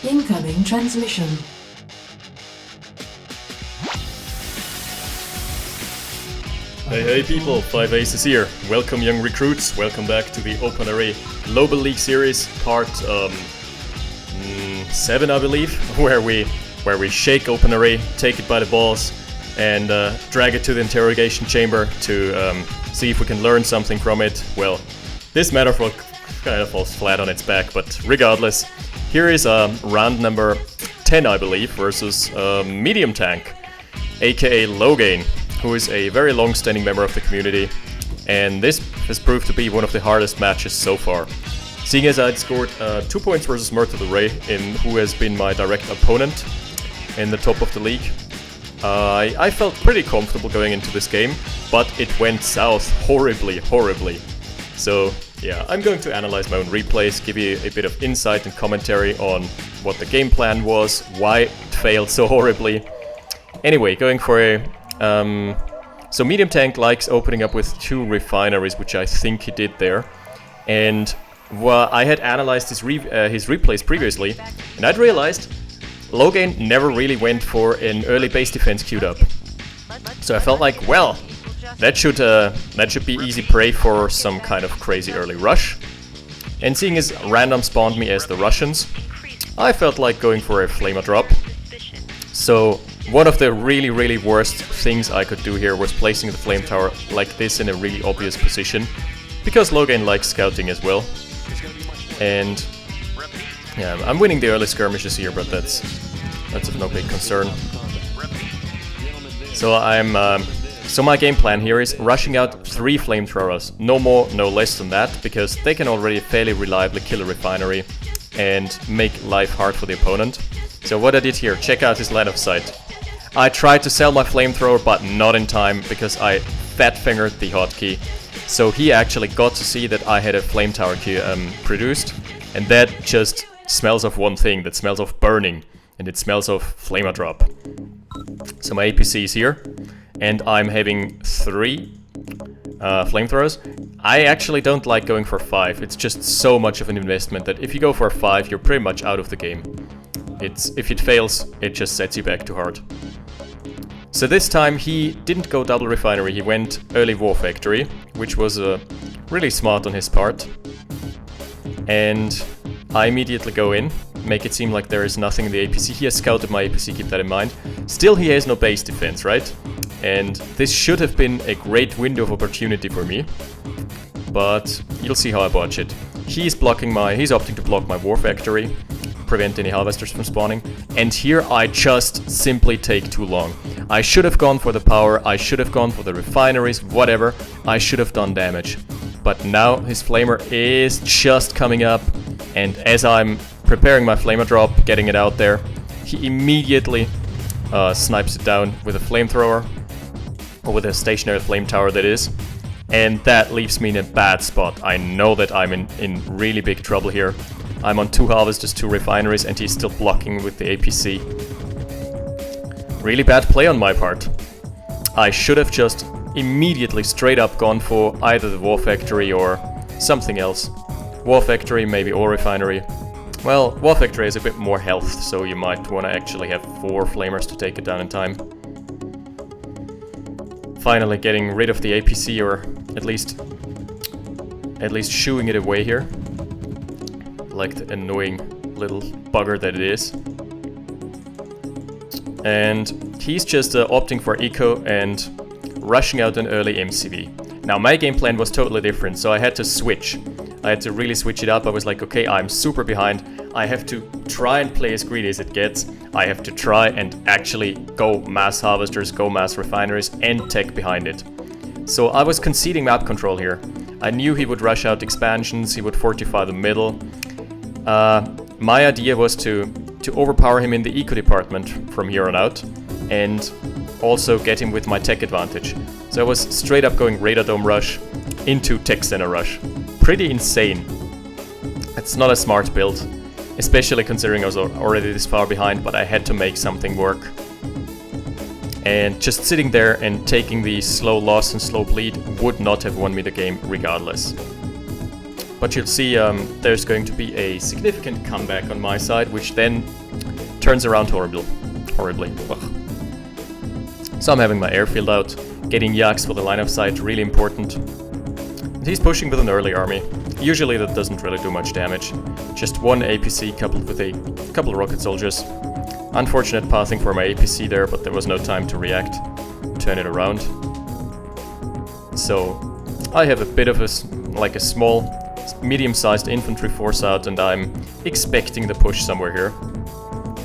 Incoming transmission. Hey people, 5 Aces here. Welcome young recruits, welcome back to the OpenRA Global League Series, part 7 I believe, where we shake OpenRA, take it by the balls, and drag it to the interrogation chamber to see if we can learn something from it. Well, this metaphor kind of falls flat on its back, but regardless, here is round number 10 I believe, versus Medium Tank, aka Logain, who is a very long-standing member of the community, and this has proved to be one of the hardest matches so far. Seeing as I'd scored 2 points versus Myrtle Ray, who has been my direct opponent in the top of the league, I felt pretty comfortable going into this game, but it went south horribly. So yeah, I'm going to analyze my own replays, give you a bit of insight and commentary on what the game plan was, why it failed so horribly. Anyway, going for a so Medium Tank likes opening up with 2 refineries, which I think he did there. And well, I had analyzed his replays previously, and I'd realized Logain never really went for an early base defense queued up. So I felt like, well, that should be easy prey for some kind of crazy early rush. And seeing as random spawned me as the Russians, I felt like going for a Flamer drop. So one of the really worst things I could do here was placing the flame tower like this in a really obvious position, because Logain likes scouting as well. And yeah, I'm winning the early skirmishes here, but that's of no big concern. So so my game plan here is rushing out 3 flamethrowers, no more, no less than that, because they can already fairly reliably kill a refinery and make life hard for the opponent. So what I did here, check out his line of sight. I tried to sell my flamethrower, but not in time, because I fat-fingered the hotkey. So he actually got to see that I had a flame tower produced, and that just smells of one thing, that smells of burning, and it smells of flamer drop. So my APC is here, and I'm having 3 flamethrowers. I actually don't like going for 5, it's just so much of an investment that if you go for 5, you're pretty much out of the game. If it fails, it just sets you back too hard. So this time he didn't go double refinery, he went early war factory, which was really smart on his part. And I immediately go in, make it seem like there is nothing in the APC. He has scouted my APC, keep that in mind. Still, he has no base defense, right? And this should have been a great window of opportunity for me, but you'll see how I botch it. He's opting to block my war factory, prevent any harvesters from spawning, and here I just simply take too long. I should have gone for the power, I should have gone for the refineries, whatever, I should have done damage. But now his flamer is just coming up, and as I'm preparing my flamer drop, getting it out there, he immediately snipes it down with a flamethrower, or with a stationary flame tower that is, and that leaves me in a bad spot. I know that I'm in really big trouble here. I'm on 2 harvesters, 2 refineries, and he's still blocking with the APC. Really bad play on my part. I should have just immediately straight up gone for either the war factory or something else. War factory, maybe, or refinery. Well, war factory has a bit more health, so you might want to actually have 4 flamers to take it down in time. Finally getting rid of the APC, or at least shooing it away here. Like the annoying little bugger that it is. And he's just opting for eco and rushing out an early MCV. Now my game plan was totally different, so I had to switch. I had to really switch it up. I was like, okay, I'm super behind. I have to try and play as greedy as it gets. I have to try and actually go mass harvesters, go mass refineries, and tech behind it. So I was conceding map control here. I knew he would rush out expansions, he would fortify the middle. My idea was to overpower him in the eco department from here on out, and also get him with my tech advantage. So I was straight up going Radar Dome rush into Tech Center rush. Pretty insane. It's not a smart build, especially considering I was already this far behind, but I had to make something work. And just sitting there and taking the slow loss and slow bleed would not have won me the game regardless. But you'll see there's going to be a significant comeback on my side, which then turns around horribly. Ugh. So I'm having my airfield out, getting yaks for the line of sight, really important. And he's pushing with an early army. Usually that doesn't really do much damage. Just one APC coupled with a couple of rocket soldiers. Unfortunate pathing for my APC there, but there was no time to react, turn it around. So I have a bit of a small, medium-sized infantry force out, and I'm expecting the push somewhere here.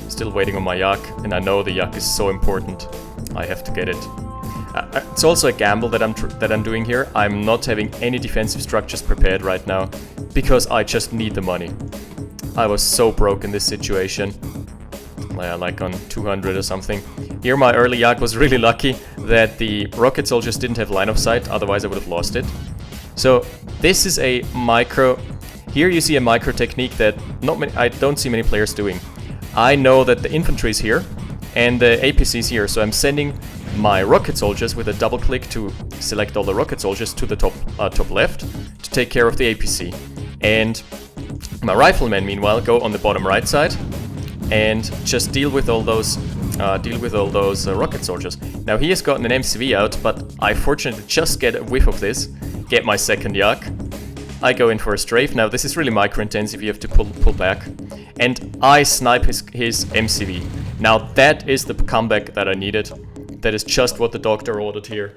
Still waiting on my yak, and I know the yak is so important. I have to get it. It's also a gamble that I'm doing here. I'm not having any defensive structures prepared right now because I just need the money. I was so broke in this situation. Like on 200 or something. Here my early yak was really lucky that the rocket soldiers didn't have line of sight, otherwise I would have lost it. So this is a micro. Here you see a micro technique that I don't see many players doing. I know that the infantry is here and the APC is here, so I'm sending my rocket soldiers with a double click to select all the rocket soldiers to the top left to take care of the APC. And my riflemen, meanwhile, go on the bottom right side and just deal with all those rocket soldiers. Now he has gotten an MCV out, but I fortunately just get a whiff of this, get my second yak. I go in for a strafe. Now this is really micro-intensive, you have to pull back. And I snipe his MCV. Now that is the comeback that I needed. That is just what the doctor ordered here.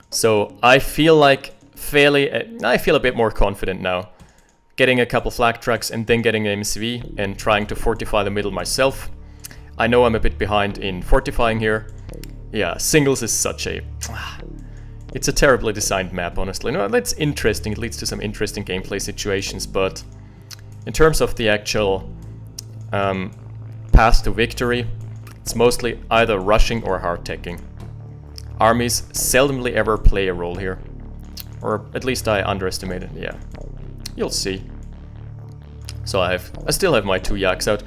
So I feel I feel a bit more confident now. Getting a couple flak trucks and then getting an MCV and trying to fortify the middle myself. I know I'm a bit behind in fortifying here. Yeah, singles is such a... It's a terribly designed map, honestly. No, that's interesting. It leads to some interesting gameplay situations, but in terms of the actual path to victory, it's mostly either rushing or hard-teching. Armies seldomly ever play a role here. Or at least I underestimate it, yeah. You'll see. So I still have my 2 yaks out.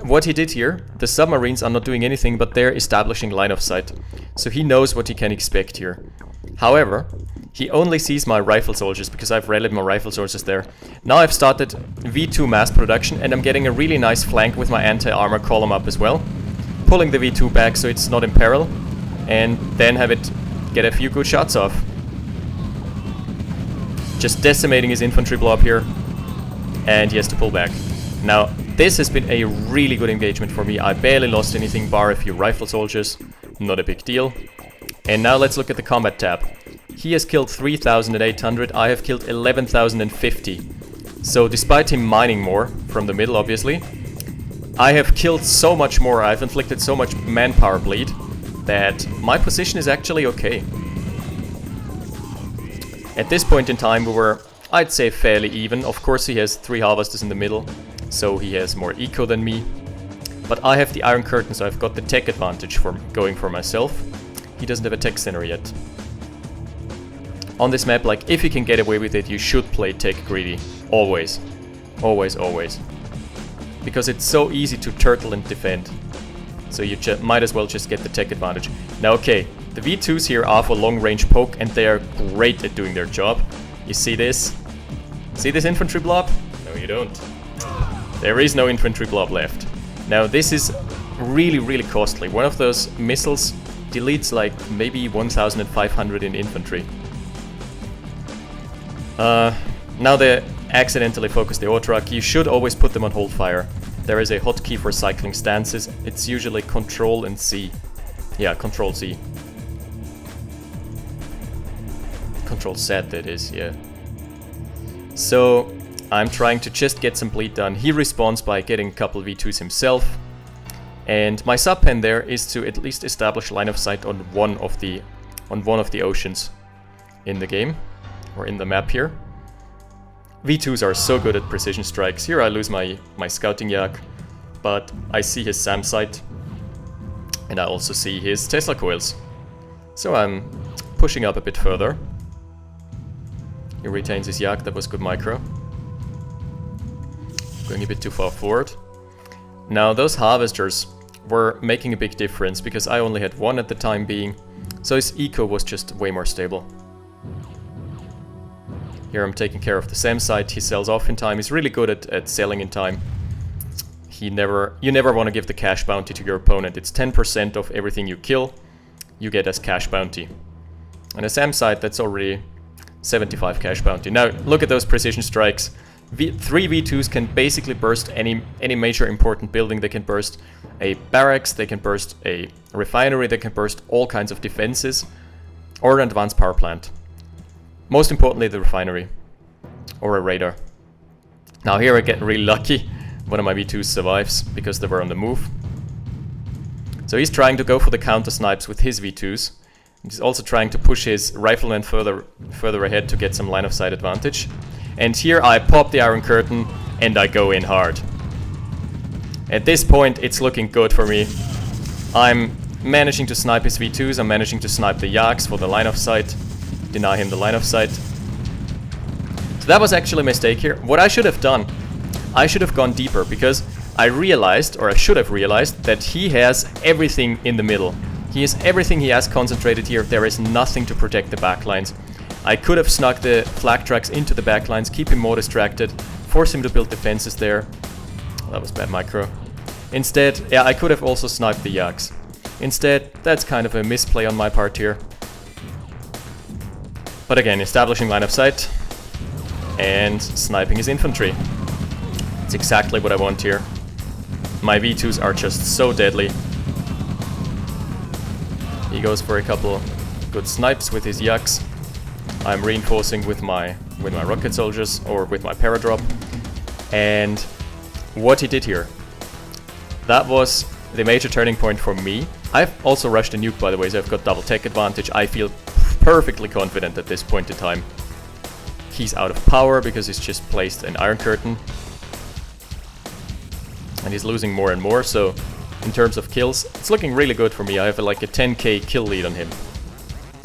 What he did here, the submarines are not doing anything, but they're establishing line of sight. So he knows what he can expect here. However, he only sees my rifle soldiers because I've rallied my rifle soldiers there. Now I've started V2 mass production and I'm getting a really nice flank with my anti-armor column up as well. Pulling the V2 back so it's not in peril. And then have it get a few good shots off. Just decimating his infantry blob here. And he has to pull back. Now, this has been a really good engagement for me. I barely lost anything bar a few rifle soldiers. Not a big deal. And now let's look at the combat tab. He has killed 3,800. I have killed 11,050. So despite him mining more from the middle, obviously, I have killed so much more. I've inflicted so much manpower bleed that my position is actually okay. At this point in time we were, I'd say, fairly even. Of course he has 3 harvesters in the middle, so he has more eco than me. But I have the Iron Curtain, so I've got the tech advantage for going for myself. He doesn't have a tech center yet. On this map, like, if you can get away with it, you should play tech greedy. Always. Always, always. Because it's so easy to turtle and defend. So you might as well just get the tech advantage. Now, okay, the V2s here are for long-range poke, and they are great at doing their job. You see this? See this infantry blob? No, you don't. There is no infantry blob left. Now, this is really, really costly. One of those missiles deletes like maybe 1,500 in infantry. Now they accidentally focused the Autorak. You should always put them on hold fire. There is a hotkey for cycling stances. It's usually Control and C. Yeah, Control C. Control Z, that is, yeah. So I'm trying to just get some bleed done. He responds by getting a couple V2s himself. And my sub-pen there is to at least establish line of sight on one of the oceans in the game, or in the map here. V2s are so good at precision strikes. Here I lose my scouting yak, but I see his SAM sight, and I also see his Tesla coils. So I'm pushing up a bit further. He retains his yak, that was good micro. Going a bit too far forward. Now those harvesters were making a big difference because I only had one at the time being, so his eco was just way more stable. Here I'm taking care of the SAM site. He sells off in time. He's really good at selling in time. You never want to give the cash bounty to your opponent. It's 10% of everything you kill, you get as cash bounty. On a SAM site, that's already 75 cash bounty. Now, look at those precision strikes. 3 V2s can basically burst any major important building. They can burst a barracks, they can burst a refinery, they can burst all kinds of defenses, or an advanced power plant. Most importantly, the refinery, or a radar. Now here I get really lucky. One of my V2s survives, because they were on the move. So he's trying to go for the counter snipes with his V2s. He's also trying to push his rifleman further ahead to get some line of sight advantage. And here I pop the Iron Curtain and I go in hard. At this point it's looking good for me. I'm managing to snipe his V2s, I'm managing to snipe the Yaks for the line of sight. Deny him the line of sight. So that was actually a mistake here. What I should have done, I should have gone deeper, because I realized, or I should have realized, that he has everything in the middle. He has everything he has concentrated here. There is nothing to protect the backlines. I could have snuck the flak tracks into the backlines, keep him more distracted, force him to build defenses there. That was bad micro. Instead, yeah, I could have also sniped the Yaks. Instead, that's kind of a misplay on my part here. But again, establishing line of sight and sniping his infantry. It's exactly what I want here. My V2s are just so deadly. He goes for a couple good snipes with his Yaks. I'm reinforcing with my rocket soldiers, or with my paradrop. And what he did here, that was the major turning point for me. I've also rushed a nuke, by the way, so I've got double tech advantage. I feel perfectly confident at this point in time. He's out of power because he's just placed an Iron Curtain. And he's losing more and more, so in terms of kills, it's looking really good for me. I have like a 10k kill lead on him.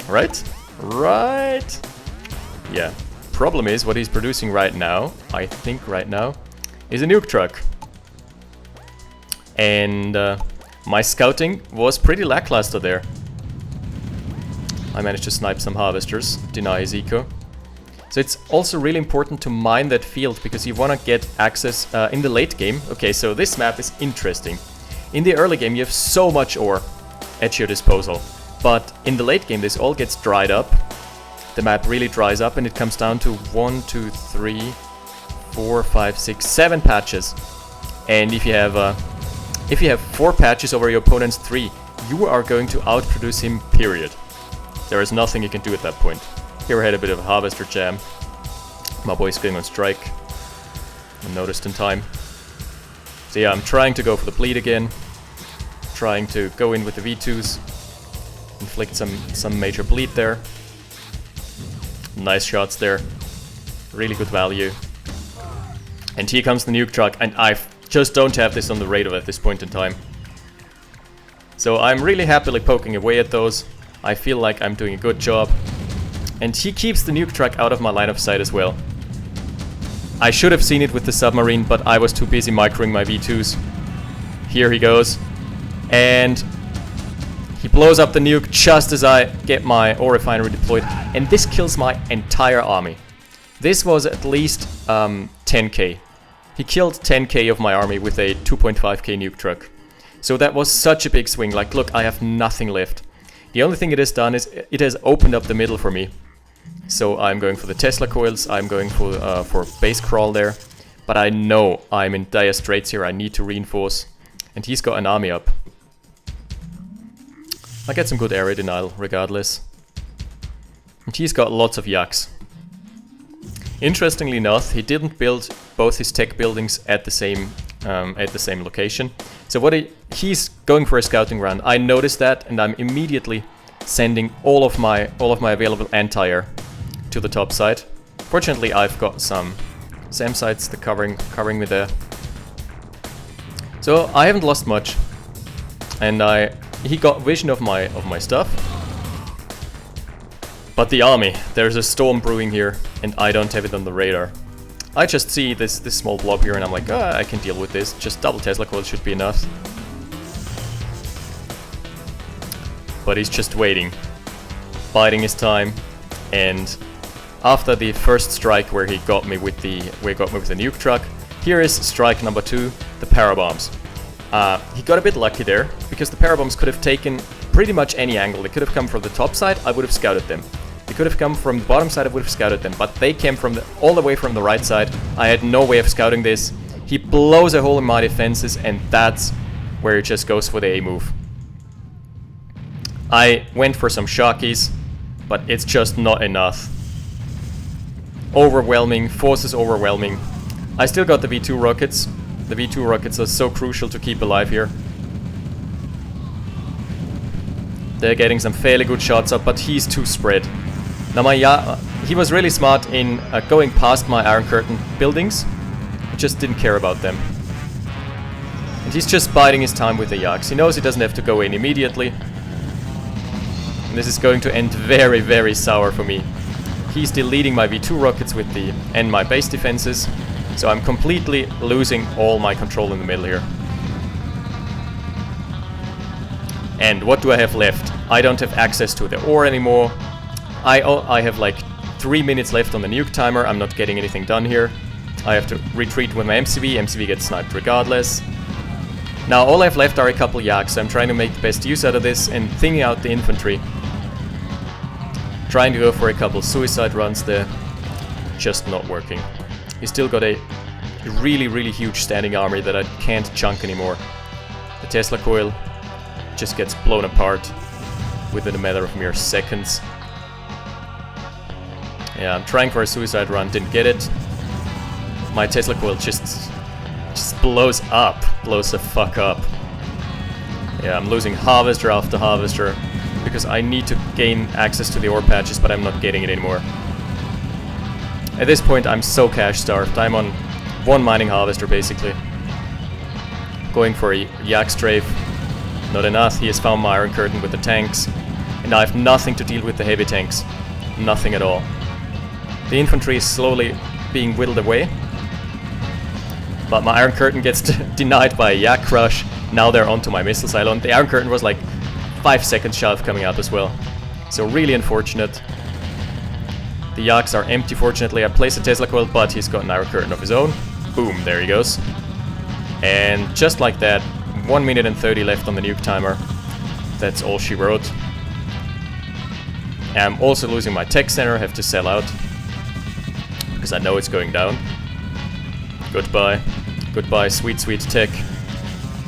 Right? Right? Yeah. Problem is, what he's producing right now, I think right now, is a nuke truck. And my scouting was pretty lackluster there. I managed to snipe some harvesters, deny his eco. So it's also really important to mine that field, because you want to get access in the late game. Okay, so this map is interesting. In the early game you have so much ore at your disposal, but in the late game this all gets dried up. The map really dries up and it comes down to 1, 2, 3, 4, 5, 6, 7 patches. And if you have 4 patches over your opponent's 3, you are going to outproduce him, period. There is nothing you can do at that point. Here I had a bit of a harvester jam. My boy's going on strike. I noticed in time. So yeah, I'm trying to go for the bleed again. Trying to go in with the V2s. Inflict some major bleed there. Nice shots there. Really good value. And here comes the nuke truck, and I just don't have this on the radar at this point in time. So I'm really happily poking away at those. I feel like I'm doing a good job. And he keeps the nuke truck out of my line of sight as well. I should have seen it with the submarine, but I was too busy microing my V2s. Here he goes. And he blows up the nuke just as I get my ore refinery deployed. And this kills my entire army. This was at least 10k. He killed 10k of my army with a 2.5k nuke truck. So that was such a big swing. Like, look, I have nothing left. The only thing it has done is it has opened up the middle for me. So I'm going for the Tesla coils, I'm going for base crawl there. But I know I'm in dire straits here, I need to reinforce. And he's got an army up. I get some good area denial regardless. And he's got lots of Yaks. Interestingly enough, he didn't build both his tech buildings at the same location. So he's going for a scouting run. I noticed that, and I'm immediately sending all of my available anti-air to the top side. Fortunately, I've got some SAM sites covering me there. So I haven't lost much, and he got vision of my stuff. But the army, there's a storm brewing here, and I don't have it on the radar. I just see this small blob here, and I'm like, I can deal with this. Just double Tesla coils should be enough. But he's just waiting, biding his time, and after the first strike where he got me with the nuke truck, here is strike number 2, the parabombs. He got a bit lucky there, because the parabombs could have taken pretty much any angle. They could have come from the top side, I would have scouted them. They could have come from the bottom side, I would have scouted them, but they came from all the way from the right side. I had no way of scouting this. He blows a hole in my defenses, and that's where he just goes for the A move. I went for some shockies, but it's just not enough. Overwhelming, forces overwhelming. I still got the V2 rockets. The V2 rockets are so crucial to keep alive here. They're getting some fairly good shots up, but he's too spread. Now he was really smart in going past my Iron Curtain buildings. He just didn't care about them. And he's just biding his time with the Yaks. He knows he doesn't have to go in immediately. And this is going to end very, very sour for me. He's deleting my V2 rockets with and my base defenses. So I'm completely losing all my control in the middle here. And what do I have left? I don't have access to the ore anymore. I have like 3 minutes left on the nuke timer. I'm not getting anything done here. I have to retreat with my MCV. MCV gets sniped regardless. Now all I have left are a couple Yaks. So I'm trying to make the best use out of this and thinning out the infantry. Trying to go for a couple suicide runs there. Just not working. He's still got a really, really huge standing army that I can't chunk anymore. The Tesla coil just gets blown apart within a matter of mere seconds. Yeah, I'm trying for a suicide run, didn't get it. My Tesla coil just blows the fuck up. Yeah, I'm losing harvester after harvester because I need to gain access to the ore patches, but I'm not getting it anymore. At this point, I'm so cash starved. I'm on 1 mining harvester basically. Going for a Yak strafe. Not enough. He has found my Iron Curtain with the tanks. And I have nothing to deal with the heavy tanks. Nothing at all. The infantry is slowly being whittled away. But my Iron Curtain gets denied by a Yak crush. Now they're onto my missile silo. And the Iron Curtain was like 5 seconds shy of coming out as well. So really unfortunate. The Yaks are empty, fortunately. I placed a Tesla coil, but he's got an Iron Curtain of his own. Boom, there he goes. And just like that, 1 minute and 30 left on the nuke timer. That's all she wrote. I'm also losing my tech center, have to sell out. Because I know it's going down. Goodbye. Goodbye, sweet, sweet tech.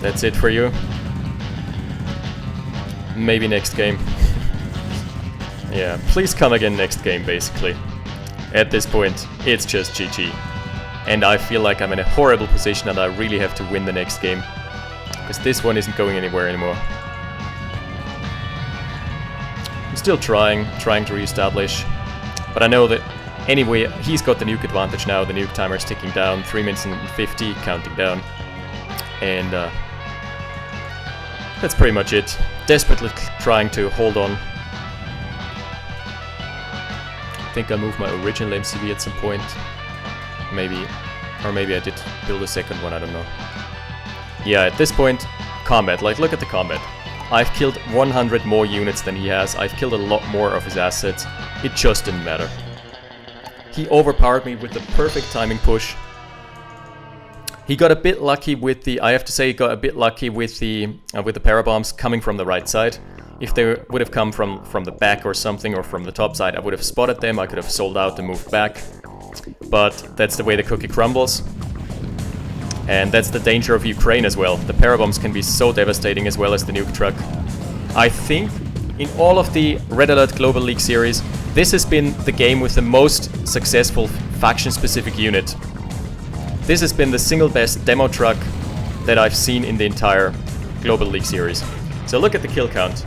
That's it for you. Maybe next game. Yeah, please come again next game, basically. At this point, it's just GG. And I feel like I'm in a horrible position and I really have to win the next game. Because this one isn't going anywhere anymore. I'm still trying to reestablish. But I know that anyway, he's got the nuke advantage now. The nuke timer is ticking down. 3 minutes and 50, counting down. And that's pretty much it. Desperately trying to hold on. I think I'll move my original MCV at some point. Maybe. Or maybe I did build a second one, I don't know. Yeah, at this point, combat. Like, look at the combat. I've killed 100 more units than he has. I've killed a lot more of his assets. It just didn't matter. He overpowered me with the perfect timing push. He got a bit lucky with the... I have to say, he got a bit lucky with the parabombs coming from the right side. If they would have come from the back or something, or from the top side, I would have spotted them. I could have sold out and moved back. But that's the way the cookie crumbles. And that's the danger of Ukraine as well. The parabombs can be so devastating as well as the nuke truck. I think in all of the Red Alert Global League series, this has been the game with the most successful faction-specific unit. This has been the single best demo truck that I've seen in the entire Global League series. So look at the kill count.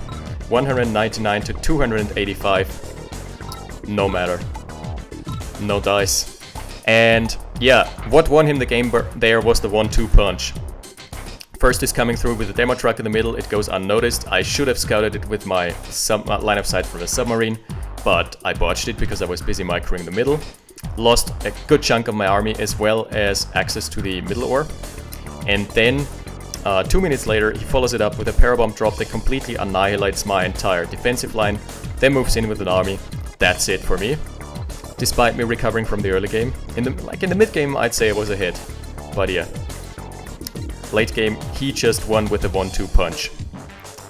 199 to 285. No matter. No dice. And yeah, what won him the game there was the 1-2 punch. First is coming through with the demo truck in the middle, it goes unnoticed. I should have scouted it with my line of sight from the submarine, but I botched it because I was busy microing the middle. Lost a good chunk of my army as well as access to the middle ore. And then 2 minutes later he follows it up with a parabomb drop that completely annihilates my entire defensive line, then moves in with an army. That's it for me. despite me recovering from the early game. In the mid game, I'd say it was a hit, but yeah. Late game, he just won with a 1-2 punch,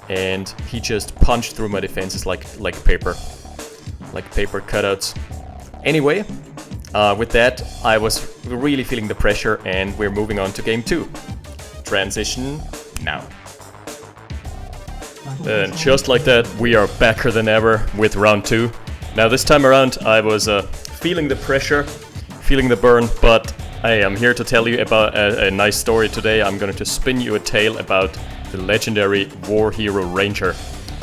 and he just punched through my defenses like paper cutouts. Anyway, with that, I was really feeling the pressure, and we're moving on to game 2. Transition now. And just like that, we are backer than ever with round 2. Now this time around, I was feeling the pressure, feeling the burn, but I am here to tell you about a nice story today. I'm going to spin you a tale about the legendary war hero ranger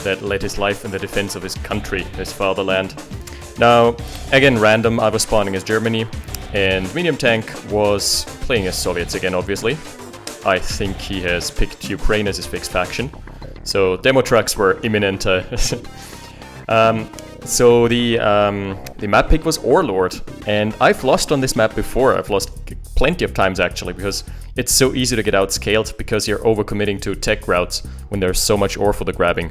that led his life in the defense of his country, his fatherland. Now, again random, I was spawning as Germany, and medium tank was playing as Soviets again, obviously. I think he has picked Ukraine as his fixed faction. So demo trucks were imminent. So the map pick was Warlord, and I've lost on this map before. I've lost plenty of times actually, because it's so easy to get outscaled because you're overcommitting to tech routes when there's so much ore for the grabbing.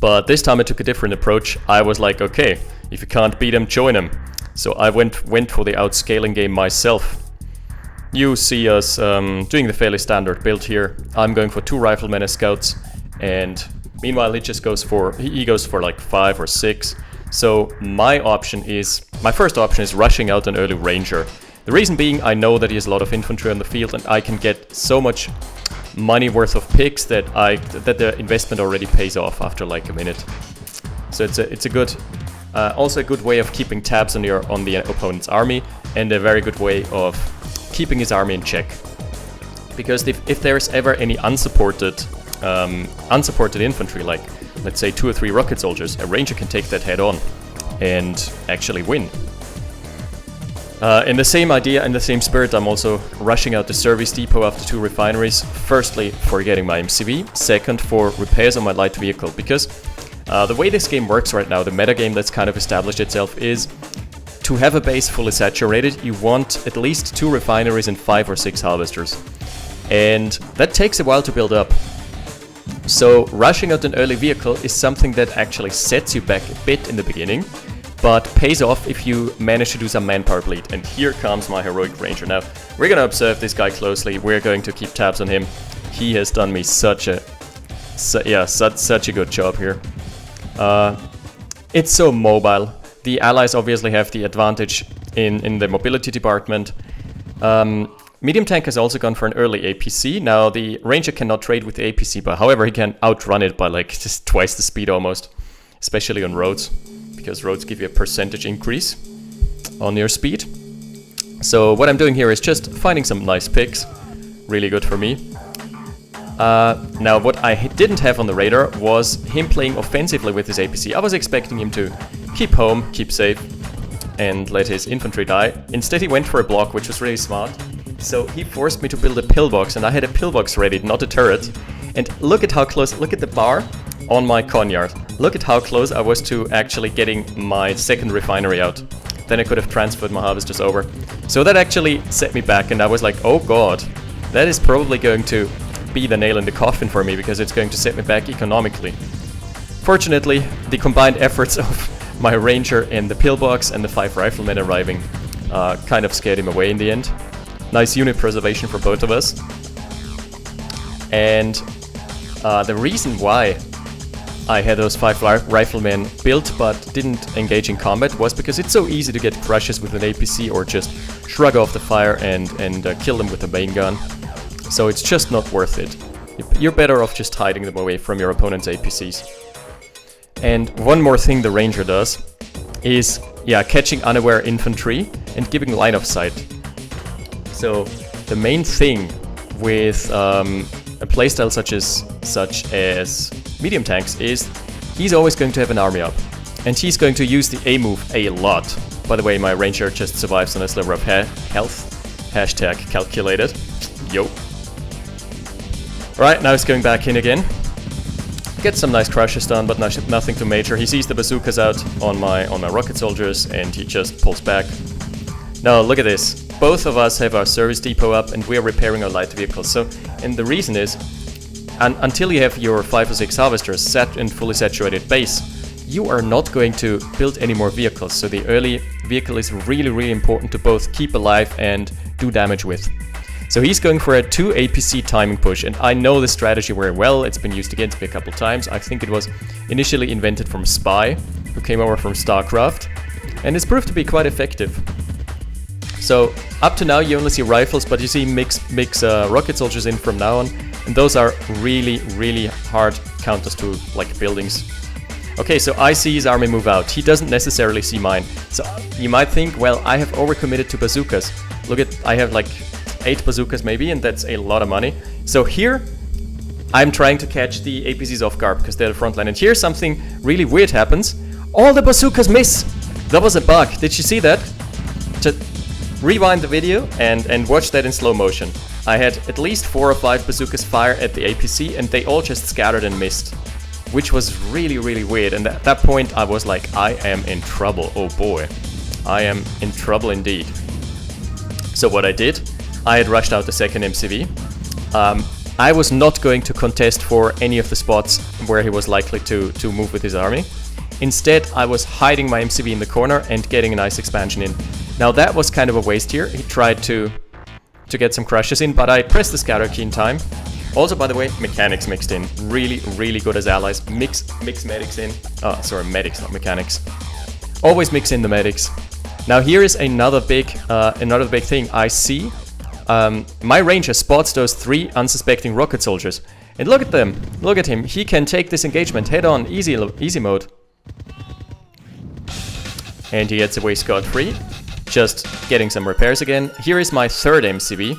But this time I took a different approach. I was like, okay, if you can't beat him, join him. So I went for the outscaling game myself. You see us doing the fairly standard build here. I'm going for 2 riflemen as scouts, and meanwhile he just goes for like 5 or 6. So my first option is rushing out an early ranger. The reason being, I know that he has a lot of infantry on the field, and I can get so much money worth of picks that the investment already pays off after like a minute. So it's a good, also a good way of keeping tabs on the opponent's army, and a very good way of keeping his army in check. Because if there's ever any unsupported infantry, like let's say 2 or 3 rocket soldiers, a ranger can take that head on and actually win. In the same idea, in the same spirit, I'm also rushing out the service depot after 2 refineries. Firstly, for getting my MCV. Second, for repairs on my light vehicle. Because the way this game works right now, the metagame that's kind of established itself is to have a base fully saturated, you want at least 2 refineries and 5 or 6 harvesters. And that takes a while to build up. So rushing out an early vehicle is something that actually sets you back a bit in the beginning, but pays off if you manage to do some manpower bleed. And here comes my heroic ranger. Now, we're going to observe this guy closely. We're going to keep tabs on him. He has done me such a good job here. It's so mobile. The allies obviously have the advantage in the mobility department. Medium tank has also gone for an early APC. Now, the ranger cannot trade with the APC, but however, he can outrun it by like just twice the speed almost, especially on roads, because roads give you a percentage increase on your speed. So what I'm doing here is just finding some nice picks, really good for me. Now, what I didn't have on the radar was him playing offensively with his APC. I was expecting him to keep home, keep safe, and let his infantry die. Instead, he went for a block, which was really smart. So he forced me to build a pillbox, and I had a pillbox ready, not a turret. And look at how close, look at the bar on my conyard. Look at how close I was to actually getting my second refinery out. Then I could have transferred my harvesters over. So that actually set me back, and I was like, oh god, that is probably going to be the nail in the coffin for me, because it's going to set me back economically. Fortunately, the combined efforts of my ranger and the pillbox and the 5 riflemen arriving kind of scared him away in the end. Nice unit preservation for both of us. And the reason why I had those 5 riflemen built but didn't engage in combat was because it's so easy to get crushes with an APC or just shrug off the fire and kill them with a main gun. So it's just not worth it. You're better off just hiding them away from your opponent's APCs. And one more thing the ranger does is, catching unaware infantry and giving line of sight. So the main thing with a playstyle such as medium tanks is he's always going to have an army up, and he's going to use the A move a lot. By the way, my ranger just survives on a sliver of health. Hashtag calculated. Yo. Alright, now he's going back in again. Get some nice crushes done, but nothing too major. He sees the bazookas out on my rocket soldiers, and he just pulls back. Now look at this. Both of us have our service depot up, and we are repairing our light vehicles. So, and the reason is, until you have your 5 or 6 harvesters set in fully saturated base, you are not going to build any more vehicles. So the early vehicle is really, really important to both keep alive and do damage with. So he's going for a 2 APC timing push, and I know this strategy very well. It's been used against me a couple times. I think it was initially invented from Spy, who came over from StarCraft, and it's proved to be quite effective. So up to now you only see rifles, but you see mix rocket soldiers in from now on, and those are really, really hard counters to like buildings. Okay, so I see his army move out. He doesn't necessarily see mine. So you might think, well, I have overcommitted to bazookas. Look at, I have like 8 bazookas maybe, and that's a lot of money. So here, I'm trying to catch the APCs off guard because they're the front line. And here something really weird happens. All the bazookas miss! That was a bug. Did you see that? Just rewind the video and watch that in slow motion. I had at least 4 or 5 bazookas fire at the APC and they all just scattered and missed. Which was really, really weird. And at that point I was like, I am in trouble. Oh boy. I am in trouble indeed. So what I did, I had rushed out the second MCV. I was not going to contest for any of the spots where he was likely to move with his army. Instead, I was hiding my MCV in the corner and getting a nice expansion in. Now that was kind of a waste here. He tried to get some crushes in, but I pressed the scatter key in time. Also, by the way, mechanics mixed in. Really, really good as allies. Mix medics in. Oh, sorry, medics, not mechanics. Always mix in the medics. Now here is another big thing I see. My ranger spots those 3 unsuspecting rocket soldiers. And look at them. Look at him. He can take this engagement head on, easy mode. And he gets away scot-free. Just getting some repairs again. Here is my 3rd MCV.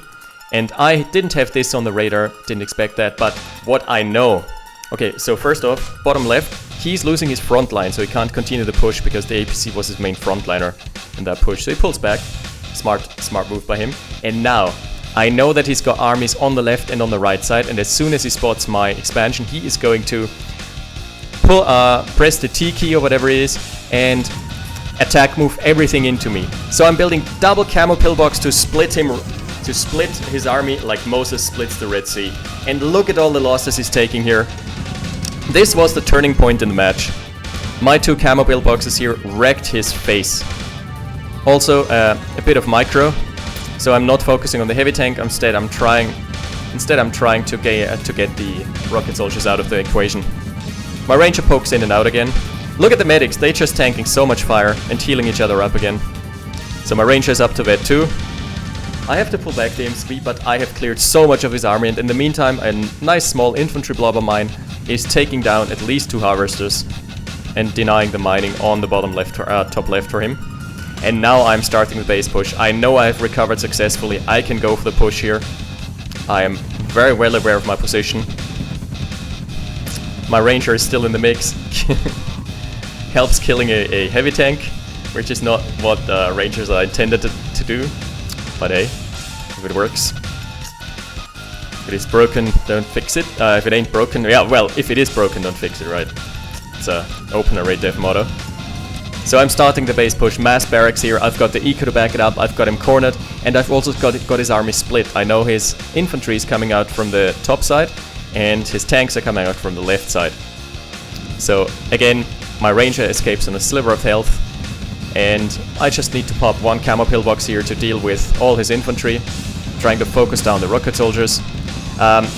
And I didn't have this on the radar, didn't expect that, but what I know. Okay, so first off, bottom left, he's losing his front line, so he can't continue the push because the APC was his main frontliner in that push. So he pulls back. Smart move by him. And now, I know that he's got armies on the left and on the right side, and as soon as he spots my expansion, he is going to press the T key or whatever it is, and attack move everything into me. So I'm building double camo pillbox to split his army like Moses splits the Red Sea. And look at all the losses he's taking here. This was the turning point in the match. My 2 camo pillboxes here wrecked his face. Also a bit of micro, so I'm not focusing on the heavy tank. Instead, I'm trying to get the rocket soldiers out of the equation. My ranger pokes in and out again. Look at the medics, they just tanking so much fire and healing each other up again. So my ranger is up to vet 2. I have to pull back the MCV, but I have cleared so much of his army, and in the meantime a nice small infantry blob of mine is taking down at least 2 harvesters and denying the mining on the bottom left, top left for him. And now I'm starting the base push. I know I've recovered successfully. I can go for the push here. I am very well aware of my position. My ranger is still in the mix. Helps killing a heavy tank, which is not what rangers are intended to do. But hey, if it works. If it is broken, don't fix it. If it ain't broken, yeah, well, if it is broken, don't fix it, right? It's a OpenRA dev motto. So I'm starting the base push, mass barracks here. I've got the eco to back it up, I've got him cornered, and I've also got his army split. I know his infantry is coming out from the top side, and his tanks are coming out from the left side. So again, my ranger escapes on a sliver of health, and I just need to pop 1 camo pillbox here to deal with all his infantry, trying to focus down the rocket soldiers.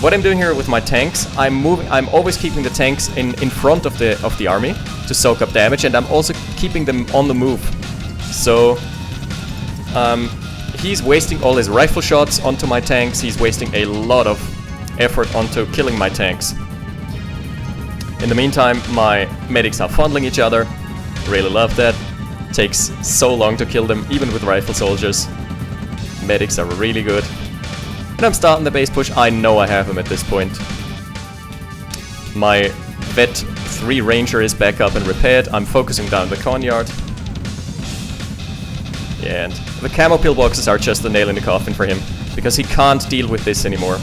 What I'm doing here with my tanks, I'm always keeping the tanks in front of the army to soak up damage, and I'm also keeping them on the move. So he's wasting all his rifle shots onto my tanks. He's wasting a lot of effort onto killing my tanks. In the meantime, my medics are funneling each other. Really love that. Takes so long to kill them, even with rifle soldiers. Medics are really good. And I'm starting the base push. I know I have him at this point. My vet 3 ranger is back up and repaired. I'm focusing down the Conyard. Yeah, and the camo pillboxes are just the nail in the coffin for him, because he can't deal with this anymore.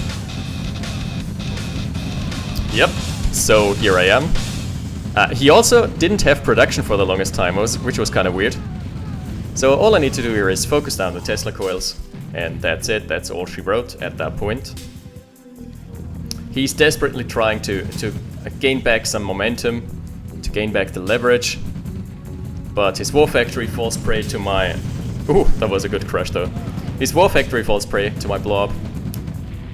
Yep, so here I am. He also didn't have production for the longest time, which was kind of weird. So all I need to do here is focus down the Tesla coils. And that's it, that's all she wrote at that point. He's desperately trying to gain back some momentum, to gain back the leverage. But his War Factory falls prey to my... Ooh, that was a good crush though. His War Factory falls prey to my blob.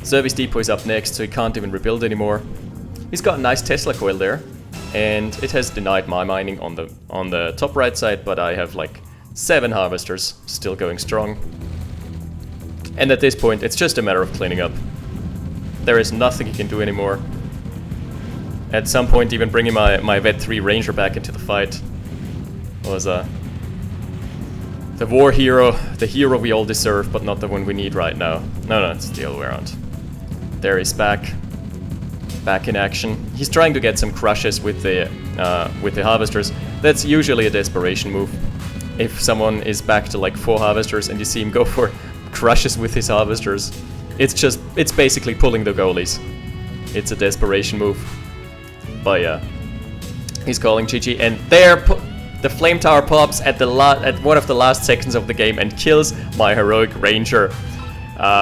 Service Depot is up next, so he can't even rebuild anymore. He's got a nice Tesla coil there, and it has denied my mining on the top right side, but I have like 7 harvesters still going strong. And at this point, it's just a matter of cleaning up. There is nothing he can do anymore. At some point, even bringing my VII Ranger back into the fight was the war hero, the hero we all deserve, but not the one we need right now. No, it's the other way around. There he's back in action. He's trying to get some crushes with the harvesters. That's usually a desperation move. If someone is back to like 4 harvesters and you see him go for crushes with his harvesters, it's basically pulling the goalies. It's a desperation move. But yeah, he's calling GG, and there the flame tower pops at one of the last seconds of the game and kills my heroic ranger.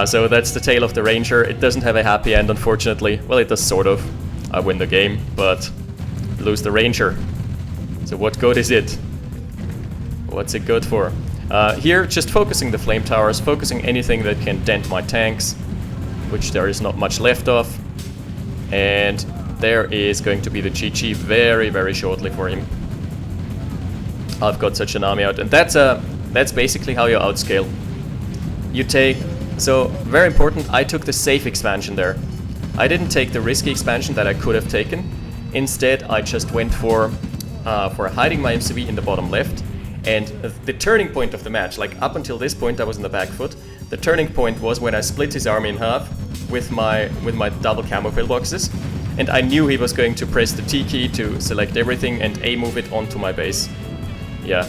So that's the tale of the ranger. It doesn't have a happy end, unfortunately. Well, it does sort of. I win the game, but lose the ranger. So what good is it? What's it good for? Here, just focusing the flame towers, focusing anything that can dent my tanks, which there is not much left of. And there is going to be the GG very, very shortly for him. I've got such an army out, and that's basically how you outscale. You take... So, very important, I took the safe expansion there. I didn't take the risky expansion that I could have taken. Instead, I just went for hiding my MCV in the bottom left. And the turning point of the match, like up until this point I was in the back foot. The turning point was when I split his army in half with my double camo pillboxes. And I knew he was going to press the T key to select everything and A move it onto my base. Yeah.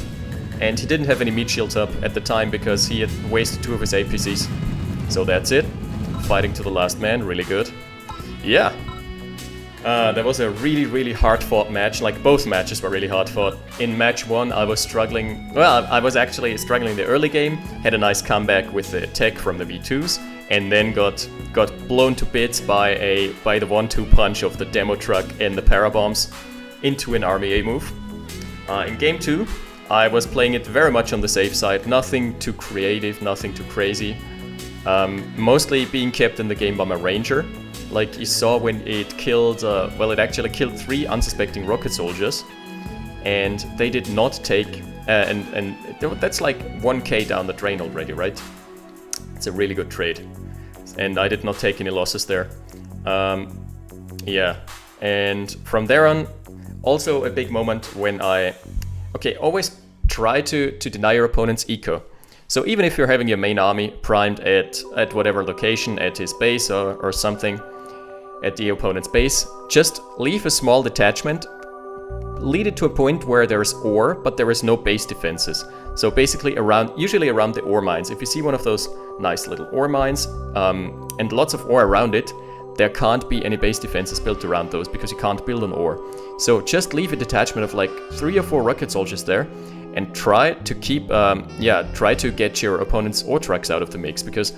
And he didn't have any meat shields up at the time because he had wasted 2 of his APCs. So that's it. Fighting to the last man, really good. Yeah. That was a really, really hard-fought match. Like, both matches were really hard-fought. In match 1, I was struggling... Well, I was actually struggling in the early game. Had a nice comeback with the tech from the V2s. And then got blown to bits by the 1-2 punch of the demo truck and the parabombs into an army A move. In game 2, I was playing it very much on the safe side. Nothing too creative, nothing too crazy. Mostly being kept in the game by my ranger. Like you saw when it killed, well, it actually killed 3 unsuspecting rocket soldiers. And they did not take, and that's like 1k down the drain already, right? It's a really good trade. And I did not take any losses there. Yeah, and from there on, also a big moment when always try to deny your opponent's eco. So even if you're having your main army primed at whatever location, at his base or something, at the opponent's base, just leave a small detachment, lead it to a point where there's ore, but there is no base defenses. So basically usually around the ore mines. If you see one of those nice little ore mines, and lots of ore around it, there can't be any base defenses built around those because you can't build on ore. So just leave a detachment of like 3 or 4 rocket soldiers there, and try to keep, try to get your opponent's ore trucks out of the mix, because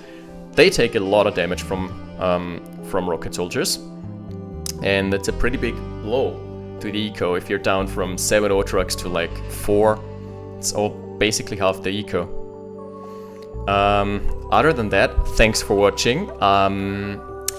they take a lot of damage from rocket soldiers, and that's a pretty big blow to the eco. If you're down from 7 ore trucks to like 4, it's all basically half the eco. Other than that, thanks for watching.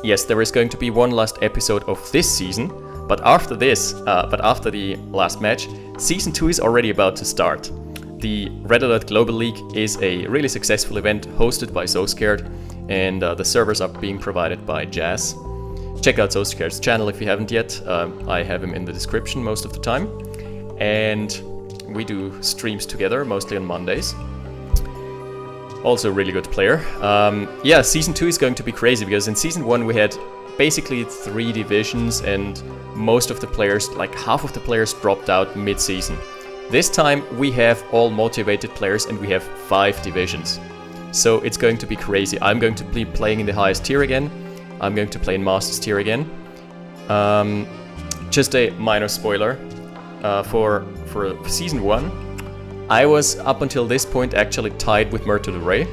Yes, there is going to be one last episode of this season, but after the last match, Season 2 is already about to start. The Red Alert Global League is a really successful event hosted by SoScared, and the servers are being provided by Jazz. Check out SoScared's channel if you haven't yet. I have him in the description most of the time. And we do streams together, mostly on Mondays. Also a really good player. Yeah, Season 2 is going to be crazy, because in Season 1 we had basically 3 divisions, and most of the players, like half of the players, dropped out mid-season. This time we have all motivated players and we have 5 divisions. So it's going to be crazy. I'm going to be playing in the highest tier again. I'm going to play in Masters tier again. Just a minor spoiler. For Season 1, I was up until this point actually tied with Murder the Ray.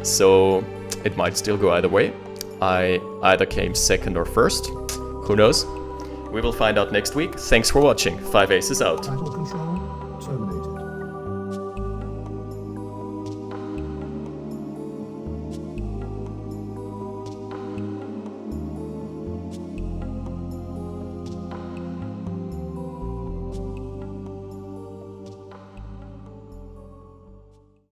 So it might still go either way. I either came 2nd or 1st, who knows. We will find out next week. Thanks for watching. 5 Aces out.